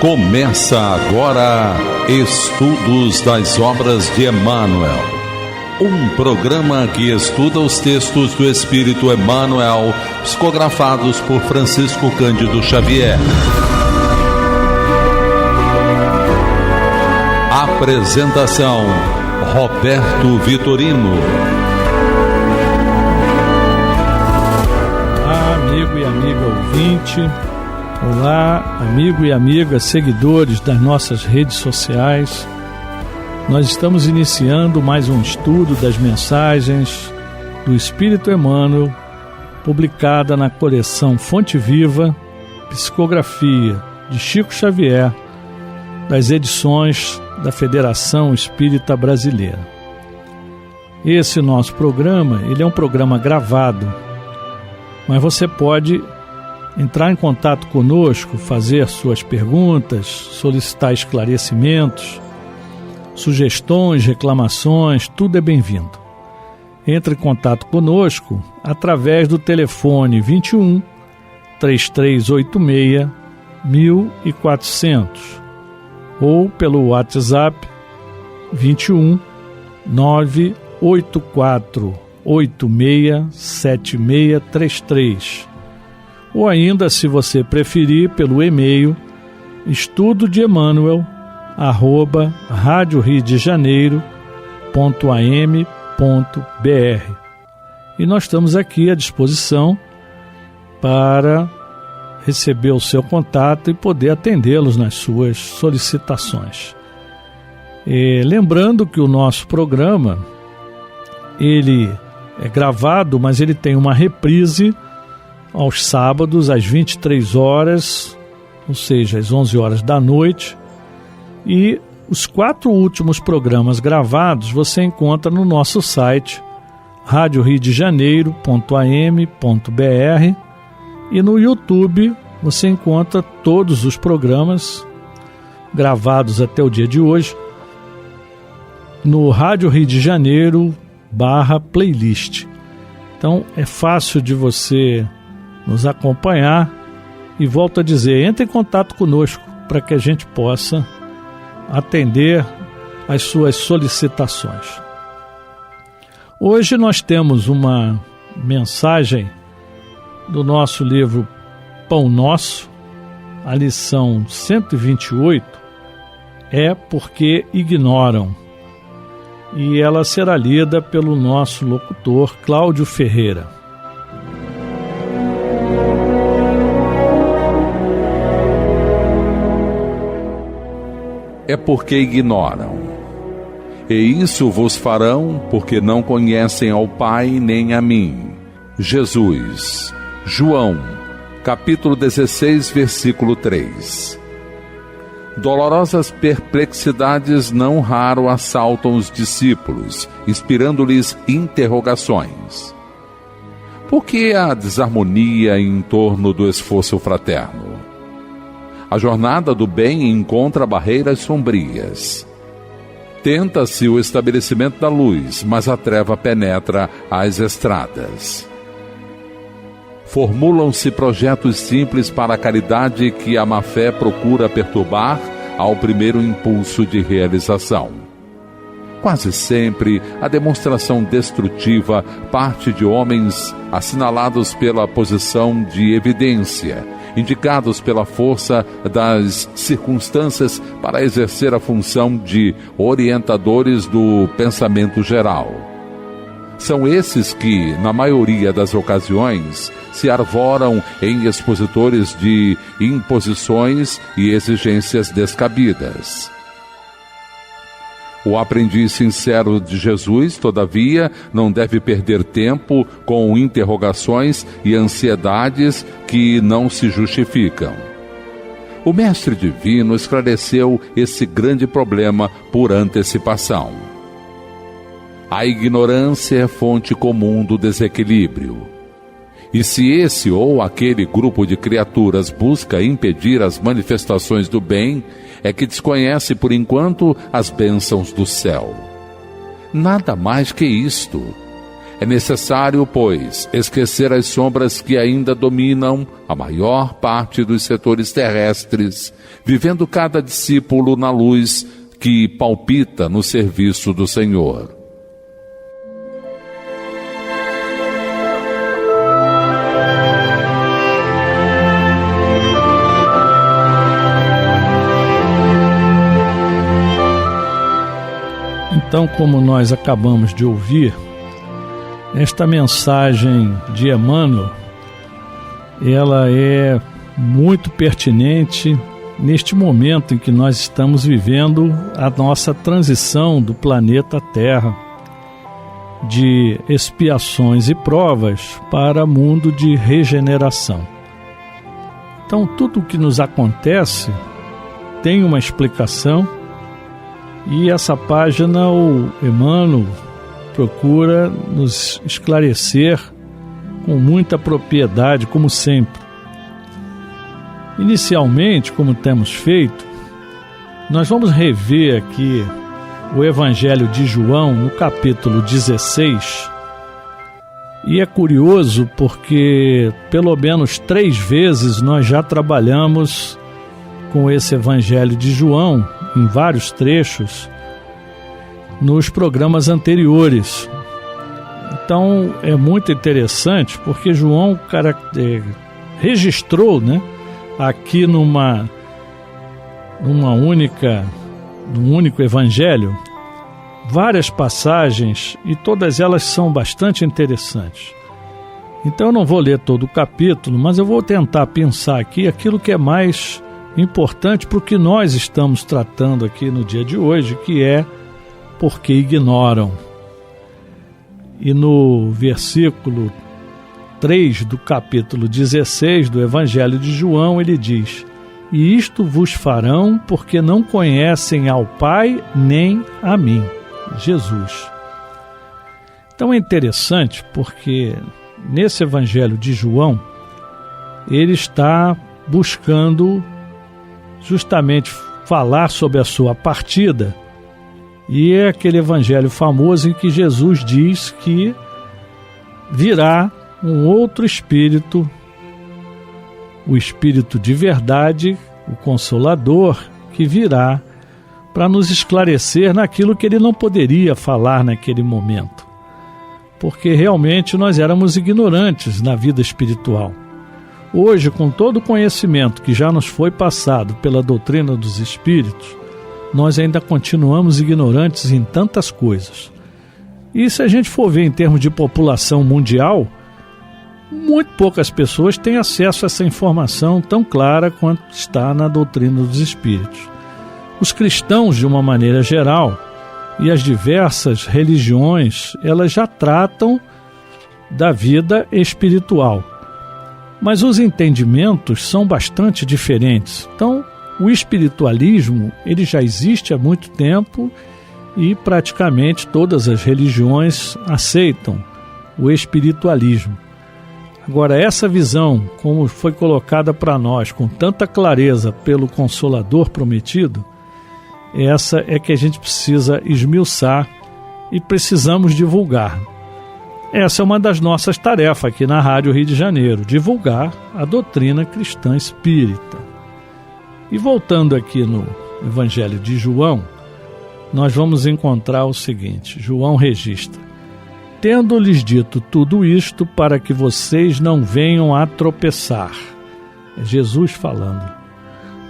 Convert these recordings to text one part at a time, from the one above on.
Começa agora Estudos das Obras de Emmanuel, um programa que estuda os textos do Espírito Emmanuel, psicografados por Francisco Cândido Xavier. Apresentação: Roberto Vitorino. Olá, amigo e amiga ouvinte. Olá, amigo e amiga seguidores das nossas redes sociais. Nós estamos iniciando mais um estudo das mensagens do Espírito Emmanuel, publicada na coleção Fonte Viva, Psicografia de Chico Xavier, das edições da Federação Espírita Brasileira. Esse nosso programa, ele é um programa gravado, mas você pode entrar em contato conosco, fazer suas perguntas, solicitar esclarecimentos, sugestões, reclamações, tudo é bem-vindo. Entre em contato conosco através do telefone 21 3386 1400 ou pelo WhatsApp 21 98486 7633. Ou ainda, se você preferir, pelo e-mail estudodeemmanuel@radioriodejaneiro.am.br. E nós estamos aqui à disposição para receber o seu contato e poder atendê-los nas suas solicitações. Lembrando que o nosso programa, ele é gravado, mas ele tem uma reprise aos sábados, às 23 horas, ou seja, às 11 horas da noite. E os 4 últimos programas gravados você encontra no nosso site, radioriodejaneiro.am.br, e no YouTube você encontra todos os programas gravados até o dia de hoje, no Rádio Rio de Janeiro /playlist. Então é fácil de você nos acompanhar e volto a dizer, entre em contato conosco para que a gente possa atender às suas solicitações. Hoje nós temos uma mensagem do nosso livro Pão Nosso, a lição 128, é porque ignoram, e ela será lida pelo nosso locutor Cláudio Ferreira. É porque ignoram. E isso vos farão porque não conhecem ao Pai nem a mim. Jesus. João, capítulo 16, versículo 3. Dolorosas perplexidades não raro assaltam os discípulos, inspirando-lhes interrogações. Por que a desarmonia em torno do esforço fraterno? A jornada do bem encontra barreiras sombrias. Tenta-se o estabelecimento da luz, mas a treva penetra as estradas. Formulam-se projetos simples para a caridade que a má-fé procura perturbar ao primeiro impulso de realização. Quase sempre, a demonstração destrutiva parte de homens assinalados pela posição de evidência, indicados pela força das circunstâncias para exercer a função de orientadores do pensamento geral. São esses que, na maioria das ocasiões, se arvoram em expositores de imposições e exigências descabidas. O aprendiz sincero de Jesus, todavia, não deve perder tempo com interrogações e ansiedades que não se justificam. O Mestre Divino esclareceu esse grande problema por antecipação. A ignorância é fonte comum do desequilíbrio. E se esse ou aquele grupo de criaturas busca impedir as manifestações do bem, é que desconhece por enquanto as bênçãos do céu. Nada mais que isto. É necessário, pois, esquecer as sombras que ainda dominam a maior parte dos setores terrestres, vivendo cada discípulo na luz que palpita no serviço do Senhor. Então, como nós acabamos de ouvir, esta mensagem de Emmanuel, ela é muito pertinente neste momento em que nós estamos vivendo a nossa transição do planeta Terra, de expiações e provas para mundo de regeneração. Então, tudo o que nos acontece tem uma explicação, e essa página, o Emmanuel procura nos esclarecer com muita propriedade, como sempre. Inicialmente, como temos feito, nós vamos rever aqui o Evangelho de João, no capítulo 16, e é curioso porque pelo menos 3 vezes nós já trabalhamos com esse Evangelho de João, em vários trechos, nos programas anteriores. Então é muito interessante porque João registrou, aqui num único evangelho, várias passagens, e todas elas são bastante interessantes. Então eu não vou ler todo o capítulo, mas eu vou tentar pensar aqui aquilo que é mais importante para o que nós estamos tratando aqui no dia de hoje, que é porque ignoram. E no versículo 3 do capítulo 16 do Evangelho de João, ele diz: "E isto vos farão porque não conhecem ao Pai nem a mim", Jesus. Então é interessante porque nesse Evangelho de João, ele está buscando justamente falar sobre a sua partida, e é aquele evangelho famoso em que Jesus diz que virá um outro Espírito, o Espírito de verdade, o Consolador, que virá para nos esclarecer naquilo que ele não poderia falar naquele momento, porque realmente nós éramos ignorantes na vida espiritual. Hoje, com todo o conhecimento que já nos foi passado pela doutrina dos Espíritos, nós ainda continuamos ignorantes em tantas coisas. E se a gente for ver em termos de população mundial, muito poucas pessoas têm acesso a essa informação tão clara quanto está na doutrina dos Espíritos. Os cristãos, de uma maneira geral, e as diversas religiões, elas já tratam da vida espiritual. Mas os entendimentos são bastante diferentes. Então, o espiritualismo, ele já existe há muito tempo e praticamente todas as religiões aceitam o espiritualismo. Agora, essa visão, como foi colocada para nós com tanta clareza pelo Consolador prometido, essa é que a gente precisa esmiuçar e precisamos divulgar. Essa é uma das nossas tarefas aqui na Rádio Rio de Janeiro, divulgar a doutrina cristã espírita. E voltando aqui no Evangelho de João, nós vamos encontrar o seguinte: João registra: "Tendo-lhes dito tudo isto, para que vocês não venham a tropeçar." É Jesus falando.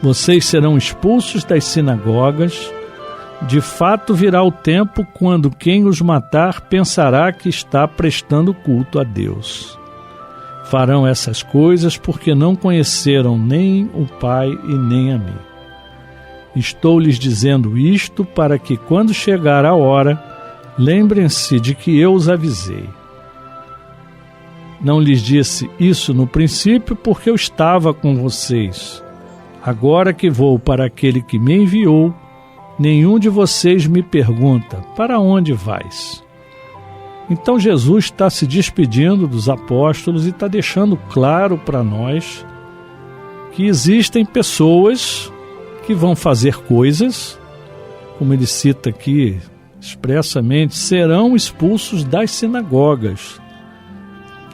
"Vocês serão expulsos das sinagogas. De fato virá o tempo quando quem os matar pensará que está prestando culto a Deus. Farão essas coisas porque não conheceram nem o Pai e nem a mim. Estou lhes dizendo isto para que, quando chegar a hora, lembrem-se de que eu os avisei. Não lhes disse isso no princípio porque eu estava com vocês. Agora que vou para aquele que me enviou, nenhum de vocês me pergunta: para onde vais?" Então Jesus está se despedindo dos apóstolos e está deixando claro para nós que existem pessoas que vão fazer coisas, como ele cita aqui expressamente, serão expulsos das sinagogas.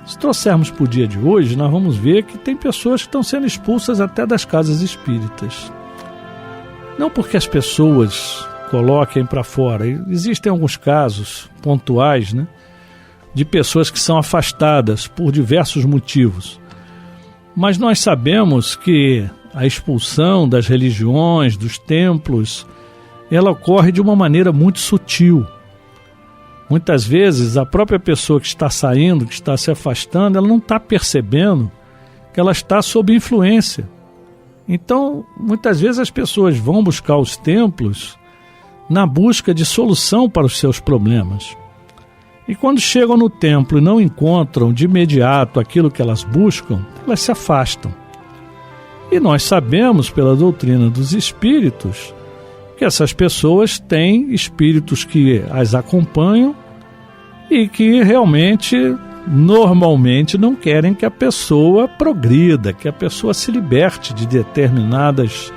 Se trouxermos para o dia de hoje, nós vamos ver que tem pessoas que estão sendo expulsas até das casas espíritas. Não porque as pessoas coloquem para fora. Existem alguns casos pontuais, né, de pessoas que são afastadas por diversos motivos. Mas nós sabemos que a expulsão das religiões, dos templos, ela ocorre de uma maneira muito sutil. Muitas vezes a própria pessoa que está saindo, que está se afastando, ela não está percebendo que ela está sob influência. Então, muitas vezes as pessoas vão buscar os templos na busca de solução para os seus problemas. E quando chegam no templo e não encontram de imediato aquilo que elas buscam, elas se afastam. E nós sabemos pela doutrina dos espíritos que essas pessoas têm espíritos que as acompanham e que realmente, normalmente, não querem que a pessoa progrida, que a pessoa se liberte de determinadas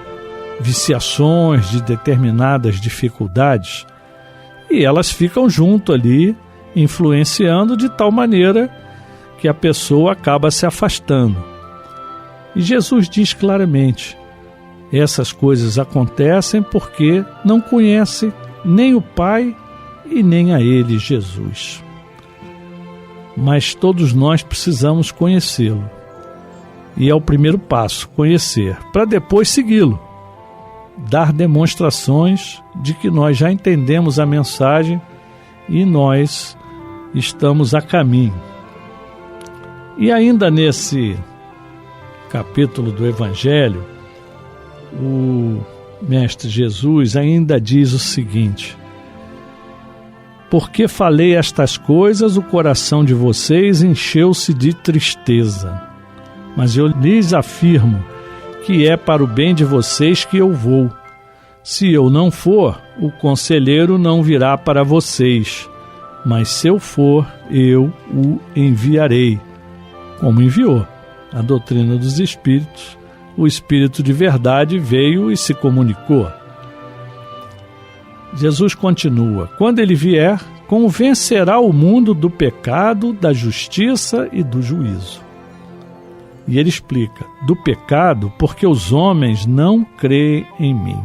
viciações, de determinadas dificuldades. E elas ficam junto ali, influenciando de tal maneira que a pessoa acaba se afastando. E Jesus diz claramente: essas coisas acontecem porque não conhece nem o Pai e nem a Ele, Jesus. Mas todos nós precisamos conhecê-lo. E é o primeiro passo, conhecer, para depois segui-lo. Dar demonstrações de que nós já entendemos a mensagem e nós estamos a caminho. E ainda nesse capítulo do Evangelho, o Mestre Jesus ainda diz o seguinte: porque falei estas coisas, o coração de vocês encheu-se de tristeza. Mas eu lhes afirmo que é para o bem de vocês que eu vou. Se eu não for, o conselheiro não virá para vocês. Mas se eu for, eu o enviarei. Como enviou a doutrina dos Espíritos, o Espírito de verdade veio e se comunicou. Jesus continua: quando ele vier, convencerá o mundo do pecado, da justiça e do juízo. E ele explica: do pecado, porque os homens não creem em mim.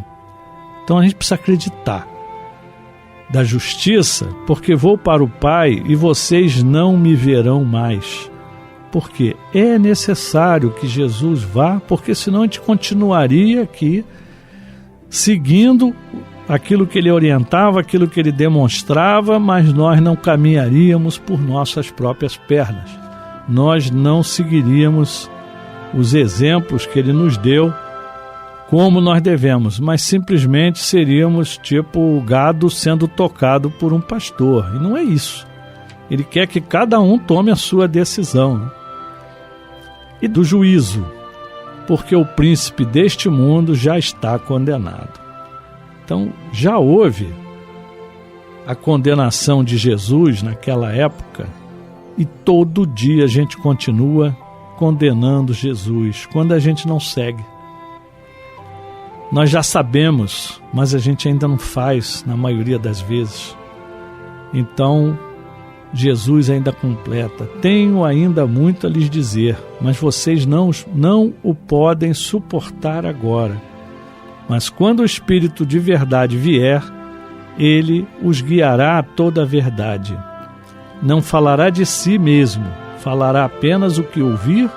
Então a gente precisa acreditar. Da justiça, porque vou para o Pai e vocês não me verão mais. Porque é necessário que Jesus vá, porque senão a gente continuaria aqui seguindo aquilo que ele orientava, aquilo que ele demonstrava, mas nós não caminharíamos por nossas próprias pernas. Nós não seguiríamos os exemplos que ele nos deu como nós devemos, mas simplesmente seríamos tipo o gado sendo tocado por um pastor. E não é isso. Ele quer que cada um tome a sua decisão, né? E do juízo, porque o príncipe deste mundo já está condenado. Então, já houve a condenação de Jesus naquela época e todo dia a gente continua condenando Jesus quando a gente não segue. Nós já sabemos, mas a gente ainda não faz na maioria das vezes. Então, Jesus ainda completa: tenho ainda muito a lhes dizer, mas vocês não o podem suportar agora. Mas quando o Espírito de verdade vier, ele os guiará a toda a verdade. Não falará de si mesmo, falará apenas o que ouvir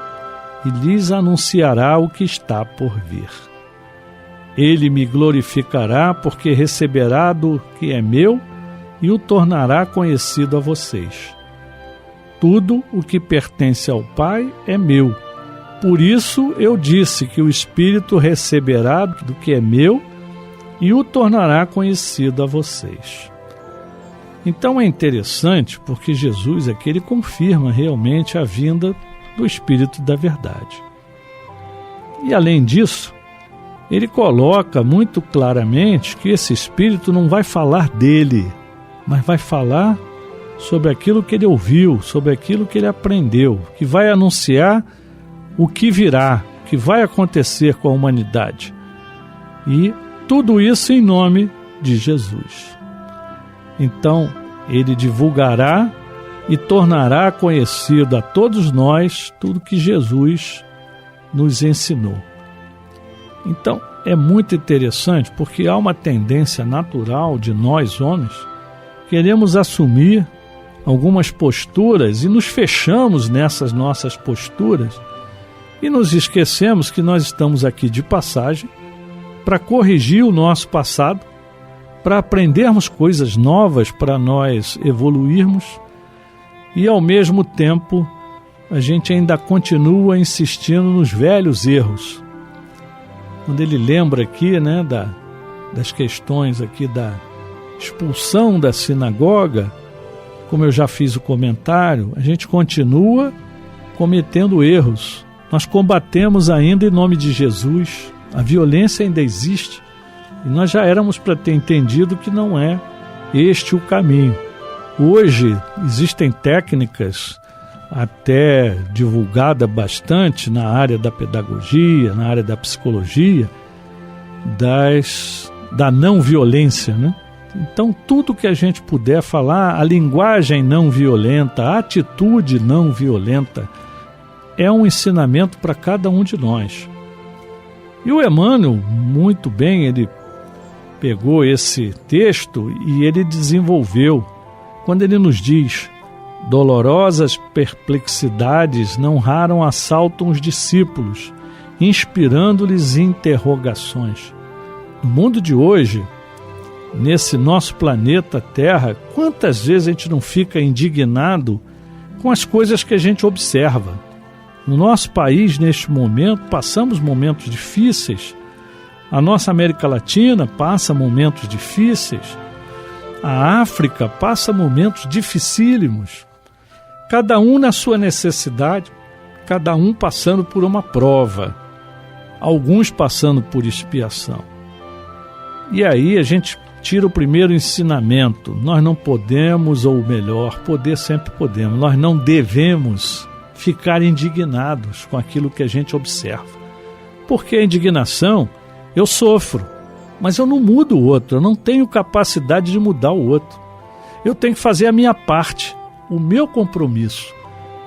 e lhes anunciará o que está por vir. Ele me glorificará, porque receberá do que é meu e o tornará conhecido a vocês. Tudo o que pertence ao Pai é meu. Por isso eu disse que o Espírito receberá do que é meu e o tornará conhecido a vocês. Então é interessante porque Jesus aqui ele confirma realmente a vinda do Espírito da verdade. E além disso, ele coloca muito claramente que esse Espírito não vai falar dele, mas vai falar sobre aquilo que ele ouviu, sobre aquilo que ele aprendeu, que vai anunciar o que virá, o que vai acontecer com a humanidade. E tudo isso em nome de Jesus. Então, ele divulgará e tornará conhecido a todos nós tudo que Jesus nos ensinou. Então, é muito interessante porque há uma tendência natural de nós, homens, queremos assumir algumas posturas e nos fechamos nessas nossas posturas e nos esquecemos que nós estamos aqui de passagem para corrigir o nosso passado, para aprendermos coisas novas, para nós evoluirmos e, ao mesmo tempo, a gente ainda continua insistindo nos velhos erros. Quando ele lembra aqui, né, das questões aqui da expulsão da sinagoga, como eu já fiz o comentário, a gente continua cometendo erros. Nós combatemos ainda em nome de Jesus, a violência ainda existe, e nós já éramos para ter entendido que não é este o caminho. Hoje existem técnicas até divulgada bastante na área da pedagogia, na área da psicologia, da não violência, né? Então, tudo que a gente puder falar, a linguagem não violenta, a atitude não violenta, é um ensinamento para cada um de nós. E o Emmanuel, muito bem, ele pegou esse texto e ele desenvolveu, quando ele nos diz: dolorosas perplexidades não raro assaltam os discípulos, inspirando-lhes interrogações. No mundo de hoje, nesse nosso planeta Terra, quantas vezes a gente não fica indignado com as coisas que a gente observa? No nosso país, neste momento, passamos momentos difíceis. A nossa América Latina passa momentos difíceis. A África passa momentos dificílimos. Cada um na sua necessidade, cada um passando por uma prova, alguns passando por expiação. E aí a gente tira o primeiro ensinamento: nós não podemos, ou melhor, poder sempre podemos, nós não devemos ficar indignados com aquilo que a gente observa. Porque a indignação, eu sofro, mas eu não mudo o outro, eu não tenho capacidade de mudar o outro. Eu tenho que fazer a minha parte, o meu compromisso.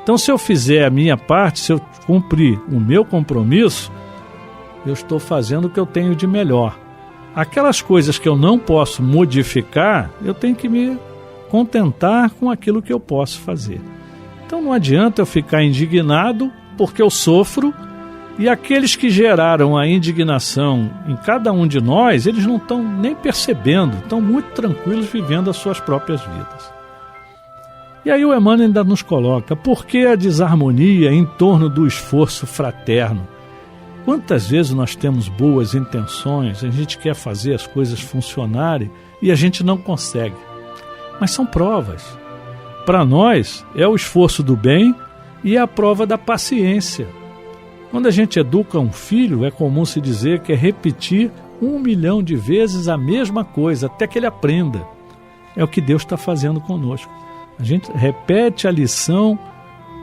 Então, se eu fizer a minha parte, se eu cumprir o meu compromisso, eu estou fazendo o que eu tenho de melhor. Aquelas coisas que eu não posso modificar, eu tenho que me contentar com aquilo que eu posso fazer. Então não adianta eu ficar indignado porque eu sofro, e aqueles que geraram a indignação em cada um de nós, eles não estão nem percebendo, estão muito tranquilos vivendo as suas próprias vidas. E aí o Emmanuel ainda nos coloca: por que a desarmonia em torno do esforço fraterno? Quantas vezes nós temos boas intenções, a gente quer fazer as coisas funcionarem e a gente não consegue. Mas são provas. Para nós, é o esforço do bem e é a prova da paciência. Quando a gente educa um filho, é comum se dizer que é repetir 1 milhão de vezes a mesma coisa, até que ele aprenda. É o que Deus está fazendo conosco. A gente repete a lição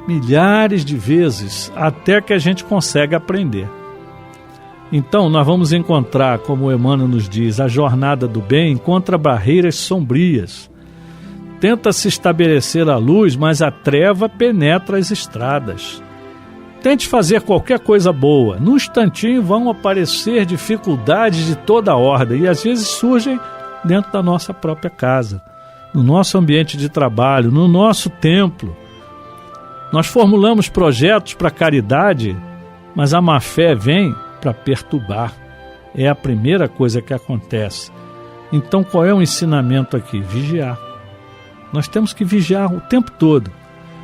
milhares de vezes, até que a gente consegue aprender. Então, nós vamos encontrar, como o Emmanuel nos diz, a jornada do bem encontra barreiras sombrias. Tenta-se estabelecer a luz, mas a treva penetra as estradas. Tente fazer qualquer coisa boa. Num instantinho vão aparecer dificuldades de toda ordem, e às vezes surgem dentro da nossa própria casa, no nosso ambiente de trabalho, no nosso templo. Nós formulamos projetos para caridade, mas a má-fé vem para perturbar. É a primeira coisa que acontece. Então, qual é o ensinamento aqui? Vigiar. Nós temos que vigiar o tempo todo,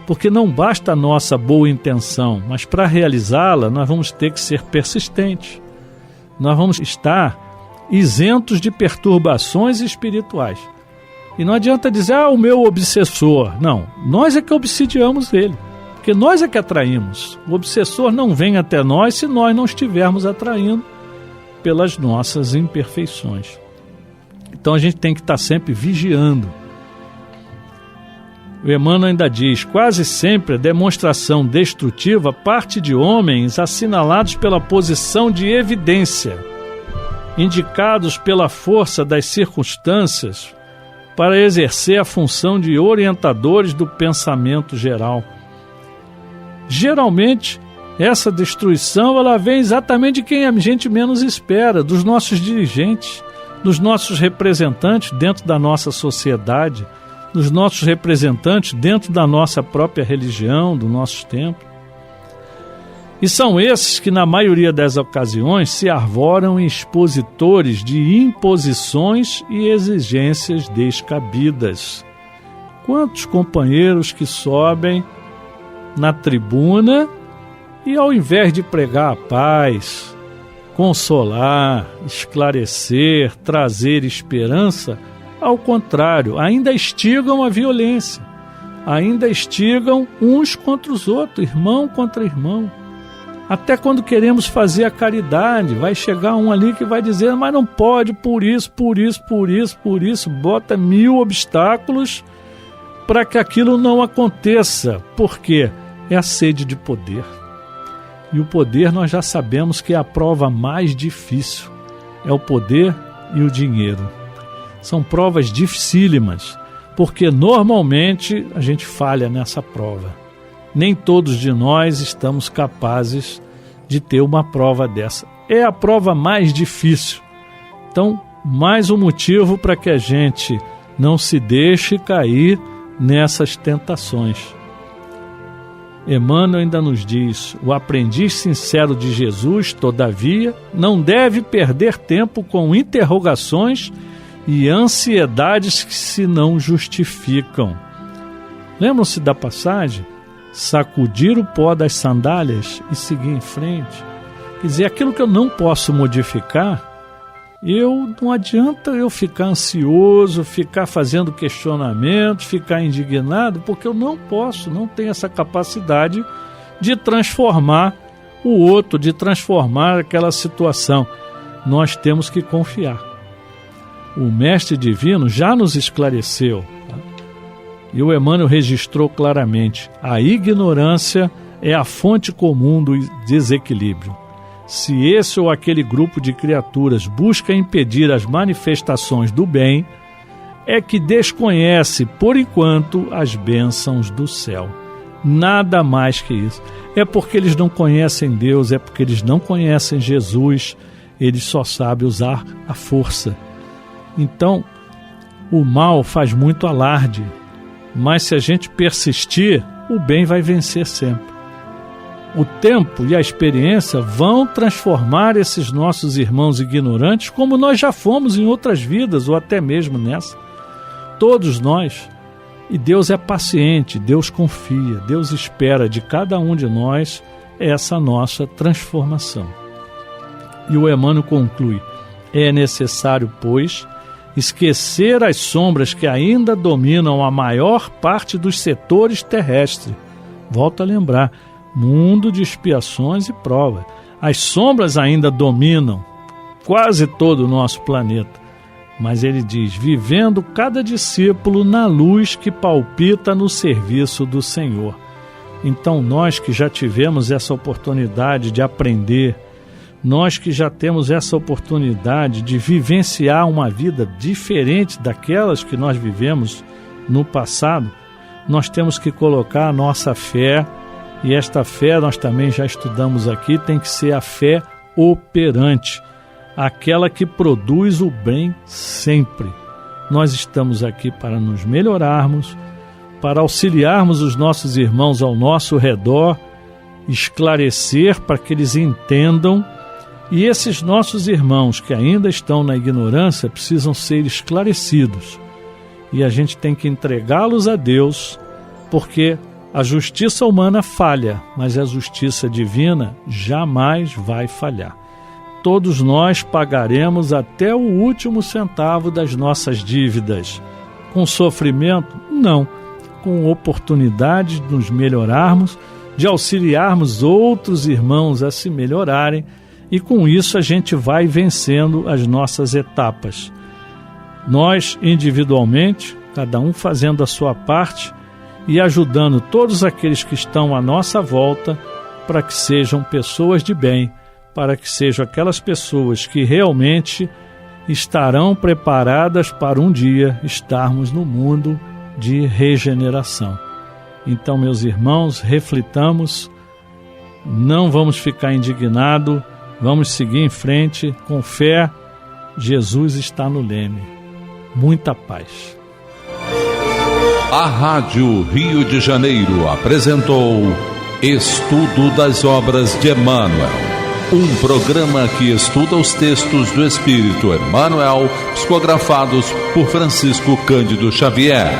porque não basta a nossa boa intenção, mas para realizá-la nós vamos ter que ser persistentes. Nós vamos estar isentos de perturbações espirituais. E não adianta dizer: o meu obsessor. Não, nós é que obsidiamos ele, porque nós é que atraímos. O obsessor não vem até nós se nós não estivermos atraindo pelas nossas imperfeições. Então a gente tem que estar sempre vigiando. O Emmanuel ainda diz: quase sempre a demonstração destrutiva parte de homens assinalados pela posição de evidência, indicados pela força das circunstâncias, para exercer a função de orientadores do pensamento geral. Geralmente, essa destruição ela vem exatamente de quem a gente menos espera, dos nossos dirigentes, dos nossos representantes dentro da nossa sociedade, dos nossos representantes dentro da nossa própria religião, do nosso templo. E são esses que, na maioria das ocasiões, se arvoram em expositores de imposições e exigências descabidas. Quantos companheiros que sobem na tribuna e, ao invés de pregar a paz, consolar, esclarecer, trazer esperança, ao contrário, ainda instigam a violência, ainda instigam uns contra os outros, irmão contra irmão. Até quando queremos fazer a caridade, vai chegar um ali que vai dizer, mas não pode, por isso, bota 1000 obstáculos para que aquilo não aconteça. Por quê? É a sede de poder. E o poder nós já sabemos que é a prova mais difícil. É o poder e o dinheiro. São provas dificílimas, porque normalmente a gente falha nessa prova. Nem todos de nós estamos capazes de ter uma prova dessa. É a prova mais difícil. Então, mais um motivo para que a gente não se deixe cair nessas tentações. Emmanuel ainda nos diz, o aprendiz sincero de Jesus, todavia, não deve perder tempo com interrogações e ansiedades que se não justificam. Lembram-se da passagem? Sacudir o pó das sandálias e seguir em frente. Quer dizer, aquilo que eu não posso modificar, não adianta eu ficar ansioso, ficar fazendo questionamentos, ficar indignado, porque eu não tenho essa capacidade de transformar o outro, de transformar aquela situação. Nós temos que confiar. O Mestre Divino já nos esclareceu. E o Emmanuel registrou claramente, a ignorância é a fonte comum do desequilíbrio. Se esse ou aquele grupo de criaturas busca impedir as manifestações do bem, é que desconhece, por enquanto, as bênçãos do céu. Nada mais que isso. É porque eles não conhecem Deus, é porque eles não conhecem Jesus, eles só sabem usar a força. Então, o mal faz muito alarde. Mas se a gente persistir, o bem vai vencer sempre. O tempo e a experiência vão transformar esses nossos irmãos ignorantes como nós já fomos em outras vidas ou até mesmo nessa. Todos nós. E Deus é paciente, Deus confia, Deus espera de cada um de nós essa nossa transformação. E o Emmanuel conclui, é necessário, pois, esquecer as sombras que ainda dominam a maior parte dos setores terrestres. Volto a lembrar, mundo de expiações e provas. As sombras ainda dominam quase todo o nosso planeta. Mas ele diz, vivendo cada discípulo na luz que palpita no serviço do Senhor. Então nós que já tivemos essa oportunidade de aprender, nós que já temos essa oportunidade de vivenciar uma vida diferente daquelas que nós vivemos no passado, nós temos que colocar a nossa fé, e esta fé nós também já estudamos aqui, tem que ser a fé operante, aquela que produz o bem sempre. Nós estamos aqui para nos melhorarmos, para auxiliarmos os nossos irmãos ao nosso redor, esclarecer para que eles entendam. E esses nossos irmãos que ainda estão na ignorância precisam ser esclarecidos. E a gente tem que entregá-los a Deus, porque a justiça humana falha, mas a justiça divina jamais vai falhar. Todos nós pagaremos até o último centavo das nossas dívidas. Com sofrimento? Não. Com oportunidade de nos melhorarmos, de auxiliarmos outros irmãos a se melhorarem, e com isso a gente vai vencendo as nossas etapas. Nós, individualmente, cada um fazendo a sua parte e ajudando todos aqueles que estão à nossa volta para que sejam pessoas de bem, para que sejam aquelas pessoas que realmente estarão preparadas para um dia estarmos no mundo de regeneração. Então, meus irmãos, reflitamos, não vamos ficar indignados, vamos seguir em frente com fé. Jesus está no leme. Muita paz. A Rádio Rio de Janeiro apresentou Estudo das Obras de Emmanuel, um programa que estuda os textos do Espírito Emmanuel, psicografados por Francisco Cândido Xavier.